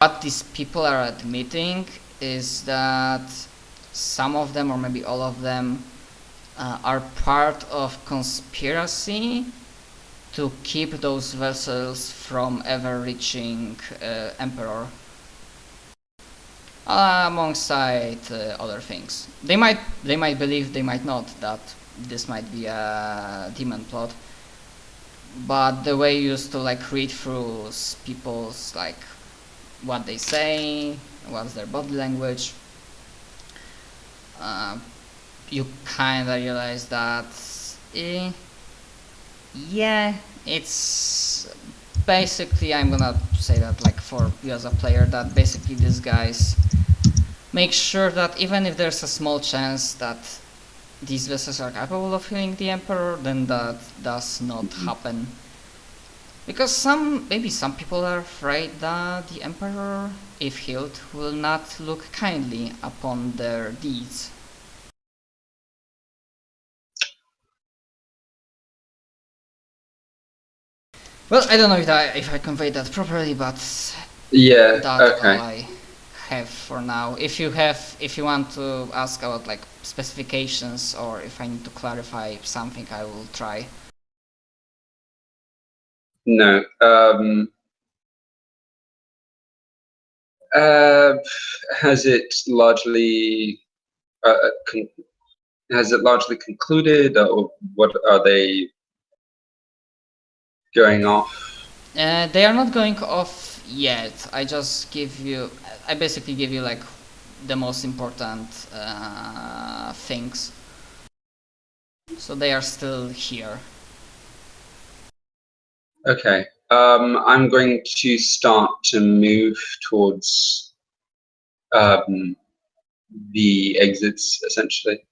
what these people are admitting is that some of them, or maybe all of them, are part of conspiracy to keep those vessels from ever reaching Emperor. Alongside other things. They might believe, they might not, that this might be a demon plot. But the way you used to like read through people's like what they say, what's their body language, you kinda realize that yeah, it's basically, I'm gonna say that like for you as a player, that basically these guys make sure that even if there's a small chance that these vessels are capable of healing the Emperor, then that does not happen. Because maybe some people are afraid that the Emperor, if healed, will not look kindly upon their deeds. Well, I don't know if I conveyed that properly, but yeah, that's okay. all I have for now. If you want to ask about like specifications, or if I need to clarify something, I will try. No. Has it largely concluded, or what are they going off? They are not going off yet. I basically give you like the most important things. So they are still here. Okay. I'm going to start to move towards the exits, essentially,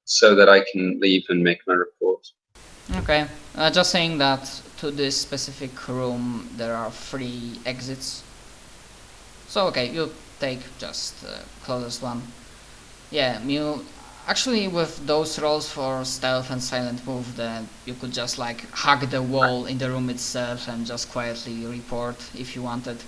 so that I can leave and make my report. Okay. Just saying that to this specific room there are 3 exits. So okay, you take just the closest one. Yeah, you actually, with those rolls for stealth and silent move, then you could just like hug the wall in the room itself and just quietly report if you wanted.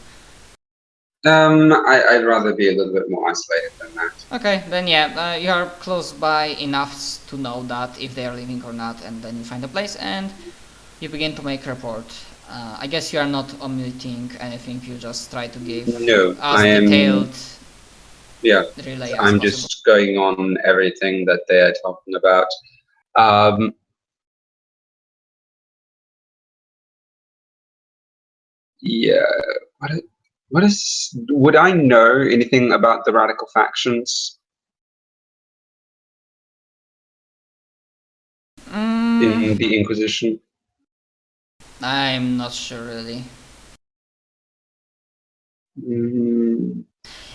I'd rather be a little bit more isolated than that. Okay, then yeah, you are close by enough to know that if they are leaving or not, and then you find a place and you begin to make report. I guess you are not omitting anything, you just try to give as detailed relay as I'm possible. just going on everything that they are talking about. Yeah, would I know anything about the radical factions in the Inquisition? I'm not sure really.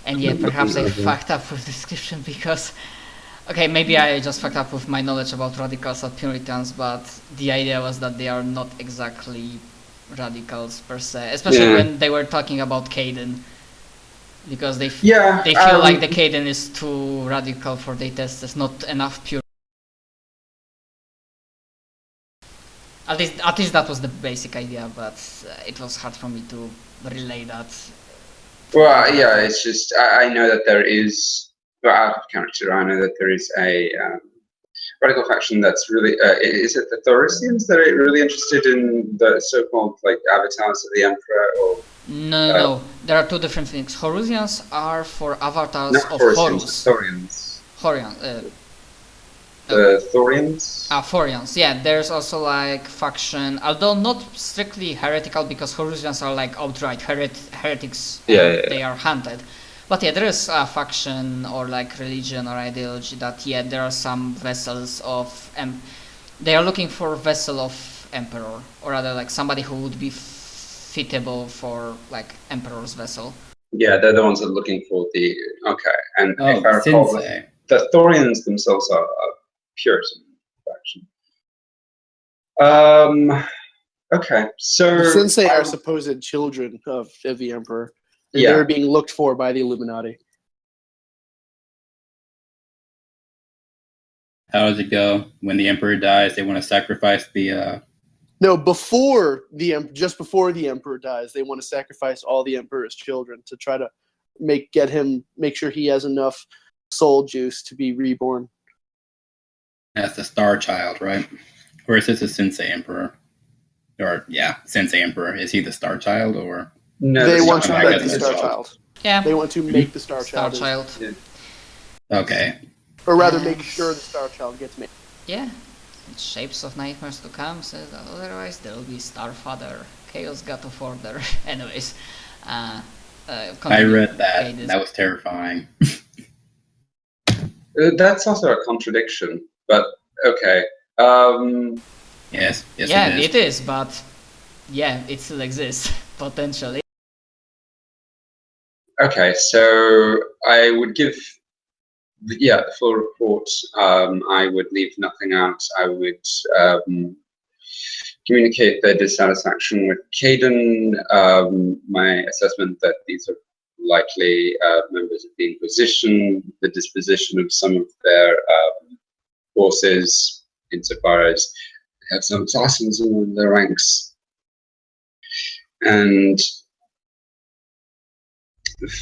And yeah, perhaps I fucked up with description because, okay, maybe I just fucked up with my knowledge about radicals and Puritans, but the idea was that they are not exactly radicals per se, especially when they were talking about Caden, because they feel like the Caden is too radical for their tests. There's not enough pure. At least that was the basic idea, but it was hard for me to relay that. Well, yeah, it's just I know that there is, well, out of character, I know that there is a radical faction that's really is it the Thoricians that are really interested in the so-called like avatars of the Emperor, or no, there are 2 different things. Horusians are for avatars of Horus. Thorians. The Thorians? Thorians, yeah. There's also like faction, although not strictly heretical, because Horusians are like outright heretics. They are hunted. But yeah, there is a faction or like religion or ideology that there are some vessels of they are looking for a vessel of Emperor, or rather like somebody who would be fitable for like Emperor's vessel. Yeah, they're the ones that are looking for the and if I recall, the Thorians themselves are Puritan faction. Okay, so the Sensei are supposed children of the Emperor. They're being looked for by the Illuminati. How does it go when the Emperor dies? They want to sacrifice the No, just before the Emperor dies, they want to sacrifice all the Emperor's children to try to make sure he has enough soul juice to be reborn. That's the Star Child, right? Or is this a Sensei Emperor? Or Sensei Emperor. Is he the Star Child or? No, They want to Star make Child. the Star Child. Yeah. They want to make the Star Star Child. Child. Okay. Or rather, make sure the Star Child gets made. Yeah. Shapes of Nightmares to Come says that otherwise there will be Starfather, Chaos God of Order. Anyways, I read that. Okay, That was terrifying. That's also a contradiction, but okay. Yes, yeah, it is. it is, but yeah, it still exists potentially. Okay, so I would give the full report. I would leave nothing out. I would communicate their dissatisfaction with Caden. My assessment that these are likely members of the Inquisition, the disposition of some of their forces, insofar as they have some assassins in their ranks, and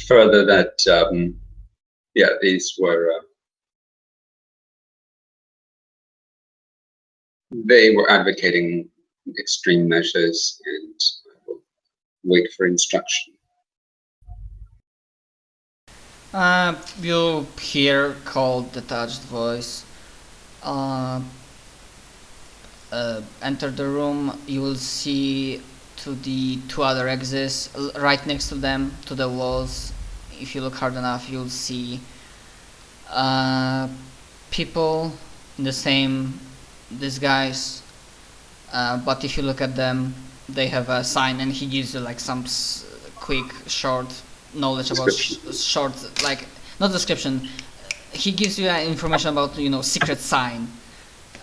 further that these were they were advocating extreme measures, and I will wait for instruction. You hear cold, detached voice. Enter the room. You will see to the two other exits right next to them, to the walls. If you look hard enough, you'll see people in the same disguise. But if you look at them, they have a sign, and he gives you like some quick, short knowledge about short, like not description. He gives you information about secret sign.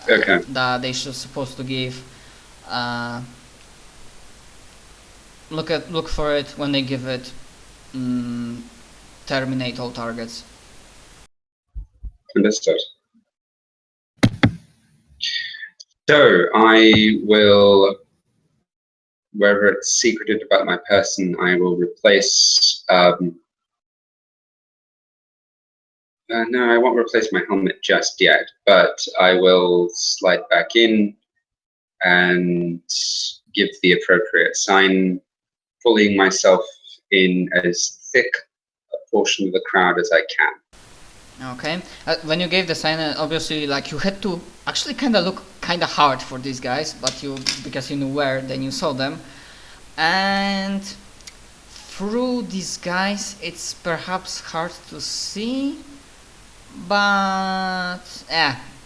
Okay. That they should supposed to give. Look for it. When they give it, terminate all targets. Understood. So I will, wherever it's secreted about my person, I will replace. No, I won't replace my helmet just yet, but I will slide back in and give the appropriate sign, pulling myself in as thick a portion of the crowd as I can. Okay. When you gave the sign, obviously, like you had to actually kind of look kind of hard for these guys, but because you knew where, then you saw them, and through these guys, it's perhaps hard to see. But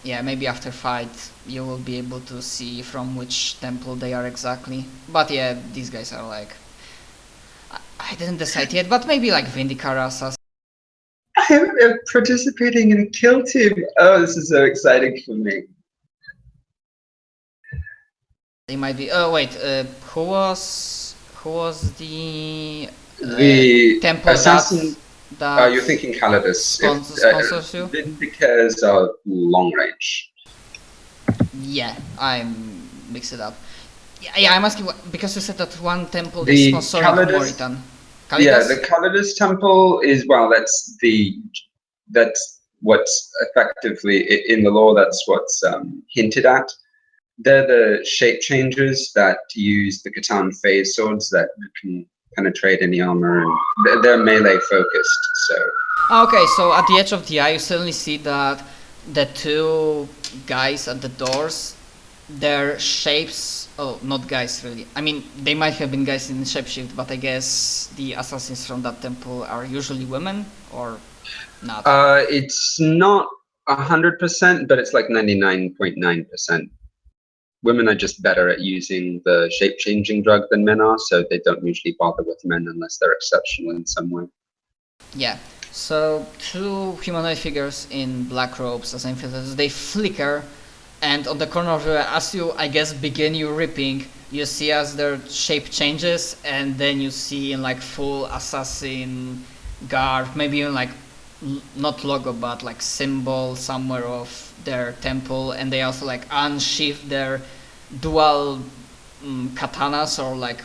maybe after fight you will be able to see from which temple they are exactly. But yeah, these guys are like, I didn't decide yet, but maybe like Vindicaras. I'm participating in a kill team. Oh, this is so exciting for me. They might be. Oh wait, who was the temple assassin? that You're thinking Calidus. sponsors you? Vindicators are long range. Yeah, I mix it up. Yeah, I'm asking because you said that one temple The is sponsoring Calidus- Moritan. Yeah, the Calidus temple is that's what's effectively in the law. That's what's hinted at. They're the shape changers that use the Catan phase swords that can penetrate any armor, and they're melee focused. So Okay, so at the edge of the eye, you suddenly see that the two guys at the doors, their shapes. Oh, not guys really. I mean, they might have been guys in Shapeshift, but I guess the assassins from that temple are usually women, or not. it's not 100%, but it's like 99.9%. Women are just better at using the shape-changing drug than men are, so they don't usually bother with men unless they're exceptional in some way. Yeah. So two humanoid figures in black robes, as infiltrators, they flicker, and on the corner of your, as you, I guess, begin your ripping, you see as their shape changes, and then you see in like full assassin garb, maybe even like not logo but like symbol somewhere of their temple, and they also like unsheath their dual katanas or like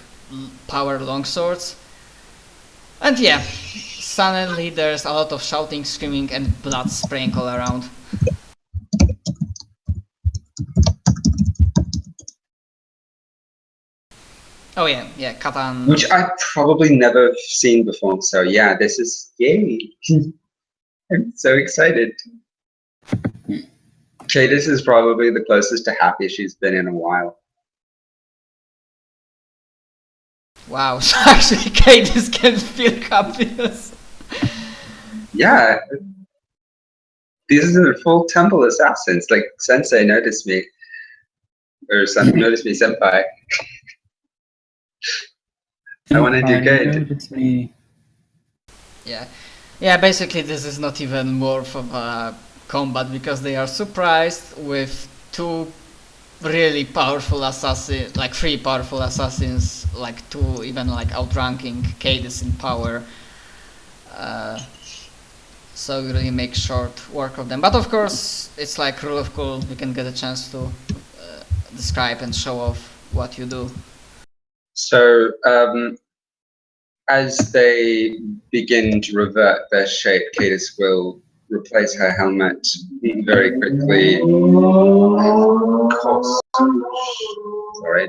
power longswords. And yeah, suddenly there's a lot of shouting, screaming, and blood spraying all around. Oh yeah, katan. Which I've probably never seen before. So yeah, this is yay! I'm so excited. Cadis is probably the closest to happy she's been in a while. Wow, so actually Cadis can feel happiness. Yeah, these are full temple assassins. Like Sensei noticed me, or noticed me, Senpai. I want to do good. Notice me. Yeah, basically this is not even more of a combat because they are surprised with two really powerful assassins, like 3 powerful assassins, like 2 even like outranking Cadis in power. So you really make short work of them. But of course, it's like rule of cool, you can get a chance to describe and show off what you do. So as they begin to revert their shape, Cadis will replace her helmet very quickly. Sorry.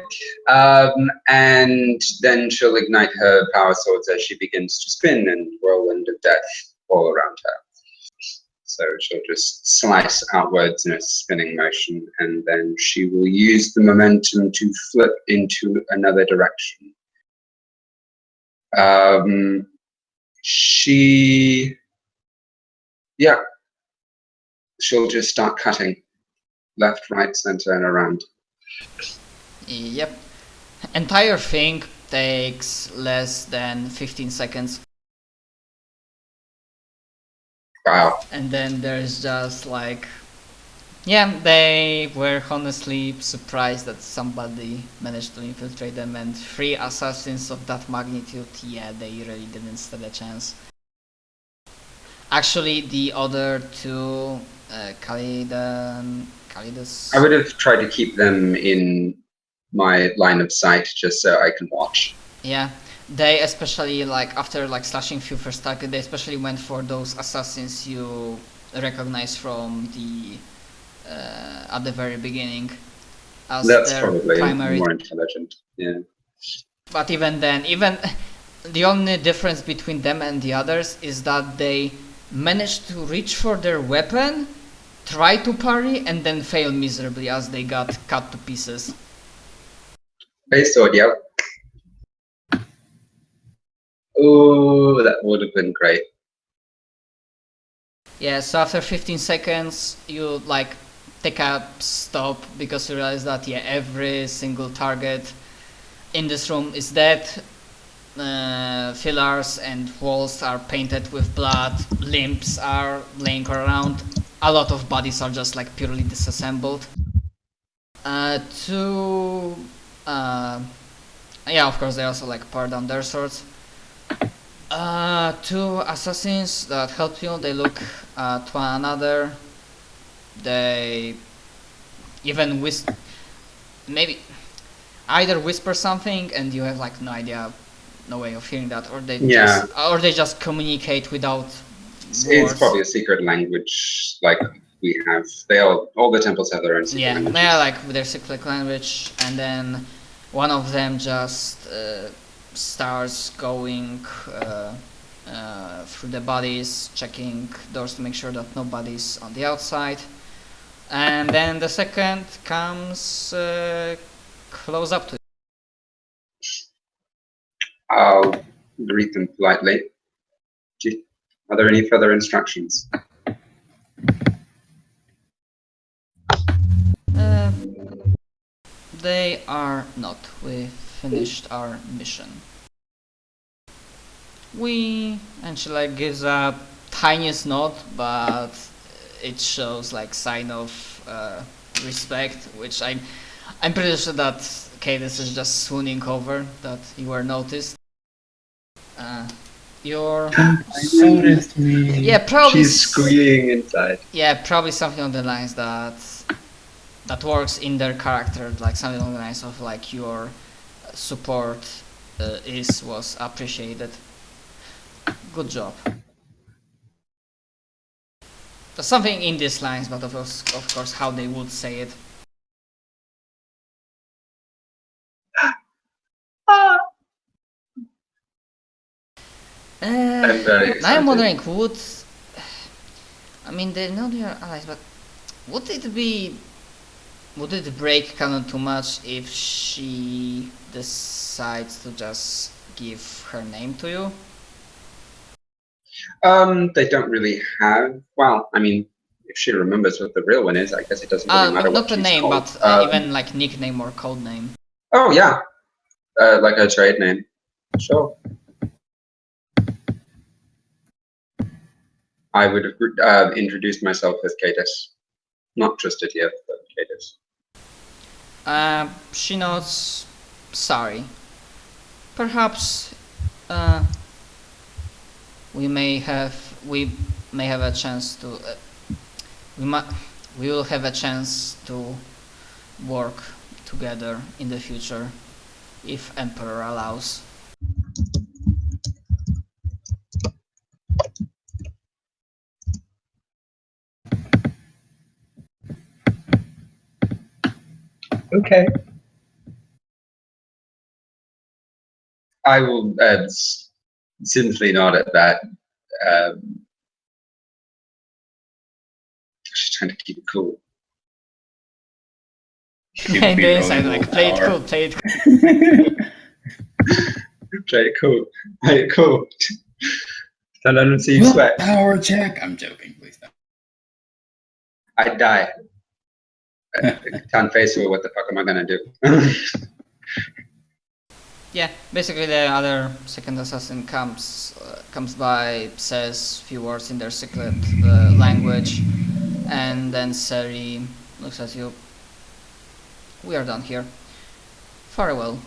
And then she'll ignite her power swords as she begins to spin, and whirlwind of death all around her. So she'll just slice outwards in a spinning motion, and then she will use the momentum to flip into another direction. She'll just start cutting left, right, center, and around. Yep. Entire thing takes less than 15 seconds. Wow. And then there's just like, yeah, they were honestly surprised that somebody managed to infiltrate them, and 3 assassins of that magnitude, yeah, they really didn't stand a chance. Actually, the other 2, Khalidus... I would have tried to keep them in my line of sight just so I can watch. Yeah, they especially, like, after like slashing few first target, they especially went for those assassins you recognize from the at the very beginning as That's their probably primary. more intelligent. Yeah. But even then, even the only difference between them and the others is that they managed to reach for their weapon, try to parry, and then fail miserably as they got cut to pieces. Base sword, yep. Oh, that would have been great. Yeah, so after 15 seconds, you like take a stop because you realize that yeah, every single target in this room is dead. Pillars and walls are painted with blood, limbs are laying around, a lot of bodies are just like purely disassembled. Yeah, of course they also like pour down their swords. 2 assassins that help you, they look at one another, they even maybe either whisper something and you have like no idea, no way of hearing that, or they just communicate without words. It's probably a secret language like we have. All the temples have their own secret language. Yeah, like with their secret language, and then one of them just starts going through the bodies, checking doors to make sure that nobody's on the outside, and then the second comes close up to it. I'll greet them politely. Are there any further instructions? They are not. We finished our mission. And she like gives a tiniest nod, but it shows like sign of respect, which I'm pretty sure that Cadis is just swooning over that you were noticed. Noticed me. Yeah, probably. She's squeeing inside. Yeah, probably something on the lines that that works in their character, like something along the lines of like your support was appreciated. Good job. Something in these lines, but of course how they would say it. I'm very excited. I'm wondering, I mean, they know they are allies, but would it break canon too much if she decides to just give her name to you? They don't really have. Well, I mean, if she remembers what the real one is, I guess it doesn't really matter Not what the she's name, called. but even like nickname or code name. Oh yeah, like her trade name. Sure. I would have introduced myself as Cadus. Not just Idiot, but Cadus. She nods. Sorry. Perhaps we may have a chance to we will have a chance to work together in the future if Emperor allows. Okay. I will simply nod at that. She's trying to keep it cool. And the inside, like, play it cool. Play it cool. Play it cool. Don't let them see you sweat. Power check. I'm joking. Please don't. I'd die. Town face, what the fuck am I gonna do? Yeah, basically the other second assassin comes by, says a few words in their secret language, and then Seri looks at you. We are done here. Farewell.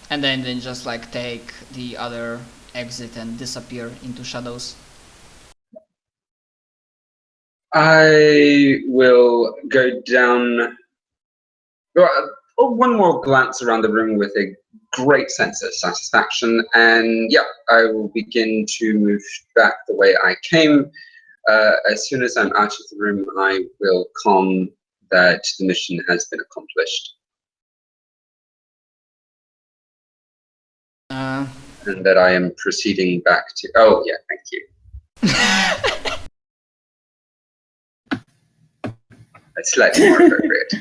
And then just like take the other exit and disappear into shadows. I will go down. One more glance around the room with a great sense of satisfaction, and yeah, I will begin to move back the way I came. As soon as I'm out of the room, I will calm that the mission has been accomplished. And that I am proceeding back to... Oh, yeah, thank you. That's slightly more appropriate.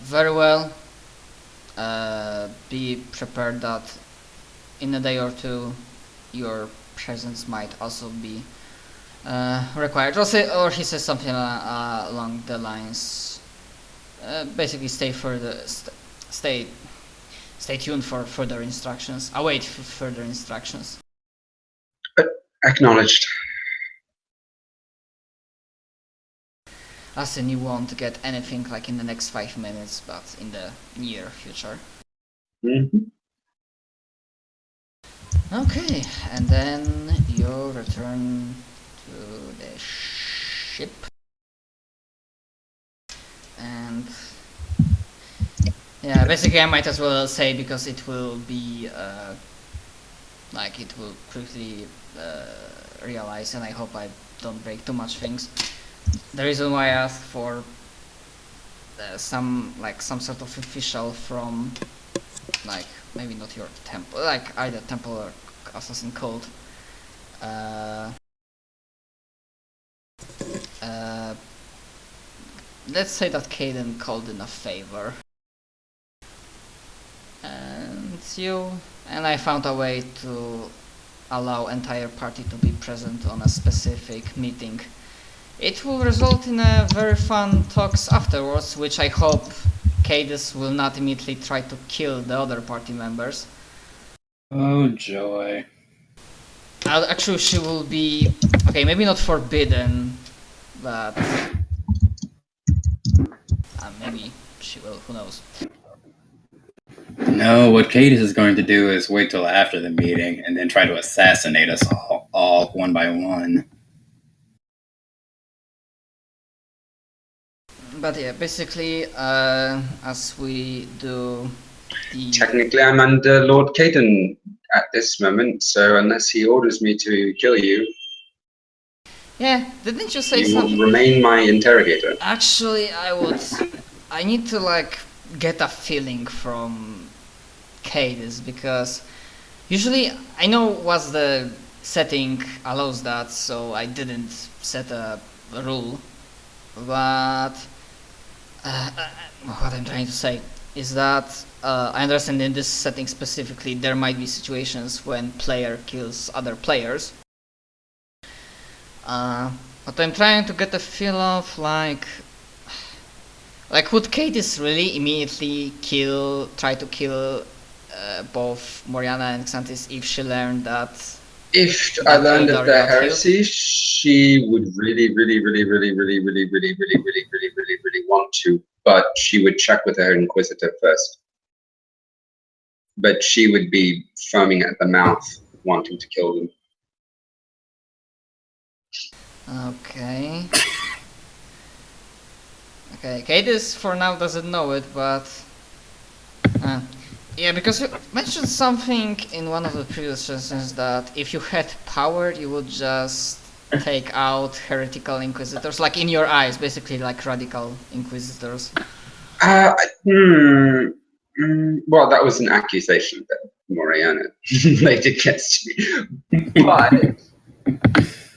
Very well. Be prepared that in a day or two your presence might also be required. Or he says something along the lines. Basically, stay tuned for further instructions. Await further instructions. Acknowledged. As in, you won't get anything like in the next 5 minutes, but in the near future. Mm-hmm. Okay, and then you return to the ship. And yeah, basically I might as well say, because it will be it will quickly realize, and I hope I don't break too much things. The reason why I asked for some sort of official from, like, maybe not your temple, like either temple or assassin code. Let's say that Caden called in a favor. And I found a way to allow entire party to be present on a specific meeting. It will result in a very fun talks afterwards, which I hope Cadus will not immediately try to kill the other party members. Oh joy. Actually, she will be, okay, maybe not forbidden, but maybe she will, who knows. No, what Cadus is going to do is wait till after the meeting and then try to assassinate us all one by one. But yeah, basically, as we do the Technically, I'm under Lord Caden at this moment, so unless he orders me to kill you, yeah, didn't you say you will something? remain my interrogator. Actually, I need to like get a feeling from Cadis because usually I know what the setting allows that, so I didn't set a rule. But what I'm trying to say is that I understand in this setting specifically there might be situations when player kills other players. But I'm trying to get a feel of like would Cadis really immediately try to kill both Moriana and Xantis if she learned that? If I learned of Eldar the got heresy, she would really, really, really, really, really, really, really, really, really, really, really, really want to, but she would check with her inquisitor first. But she would be foaming at the mouth, wanting to kill them. Okay. Okay, Cadis for now doesn't know it, but yeah, because you mentioned something in one of the previous sessions that if you had power, you would just take out heretical inquisitors, like in your eyes, basically like radical inquisitors. Well, that was an accusation that Moriana laid against me, but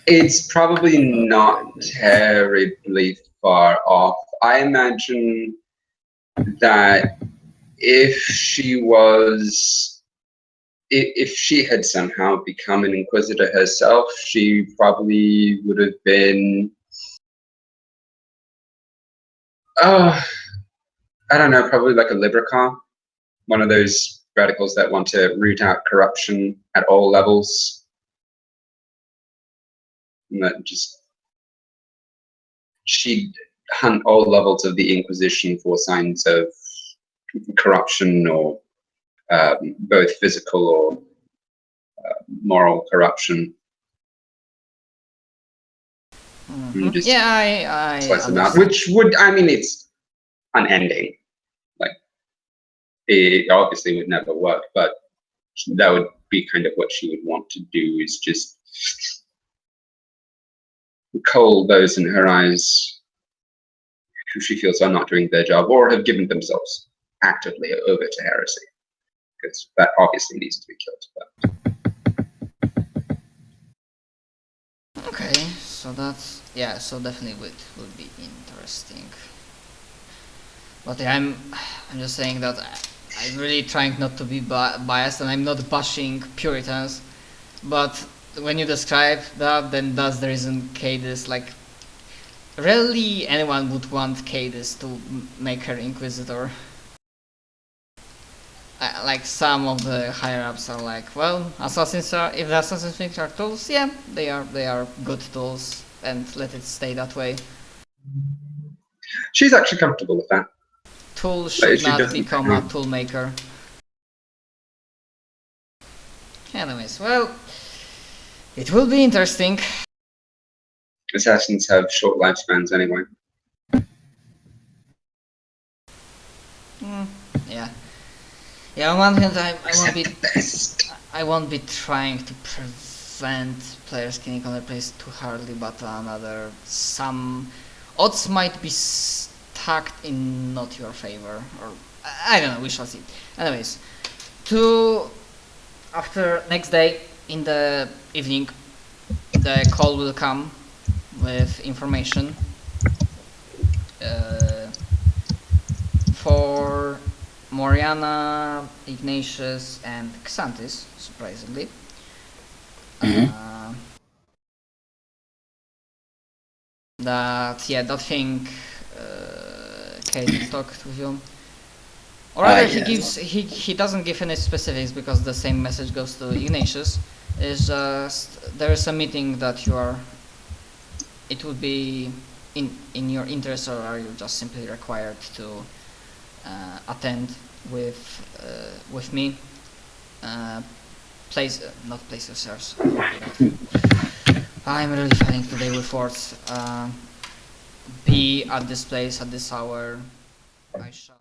it's probably not terribly far off. I imagine that if she had somehow become an inquisitor herself, she probably would have been, I don't know, probably like a Libercar, one of those radicals that want to root out corruption at all levels. And that she'd hunt all levels of the Inquisition for signs of corruption or both physical or moral corruption. Just Yeah, I slice them out, which would, I mean, it's unending. Like, it obviously would never work, but that would be kind of what she would want to do, is just cull those in her eyes who she feels are not doing their job or have given themselves actively over to heresy, because that obviously needs to be killed. But. Okay, so that's so definitely would be interesting. But yeah, I'm just saying that I'm really trying not to be biased, and I'm not bashing Puritans. But when you describe that, then that's the reason Cadis, like, rarely anyone would want Cadis to make her Inquisitor. Like some of the higher ups are like, well, assassins are, if the assassins think are tools, yeah, they are good tools, and let it stay that way. She's actually comfortable with that. Tool should not become a tool maker. Anyways, well, it will be interesting. Assassins have short lifespans anyway. Yeah. Yeah, on one hand, I won't be trying to prevent players killing other players too hardly, but on another, some odds might be stacked in not your favor, or I don't know. We shall see. Anyways, after next day in the evening, the call will come with information for Moriana, Ignatius, and Xantis, surprisingly. That thing Kate talked with you. Or rather, he doesn't give any specifics because the same message goes to Ignatius. Is just there is a meeting that it would be in your interest, or are you just simply required to attend with me? Not place yourselves. I'm really fighting today with words. be at this place at this hour. I shall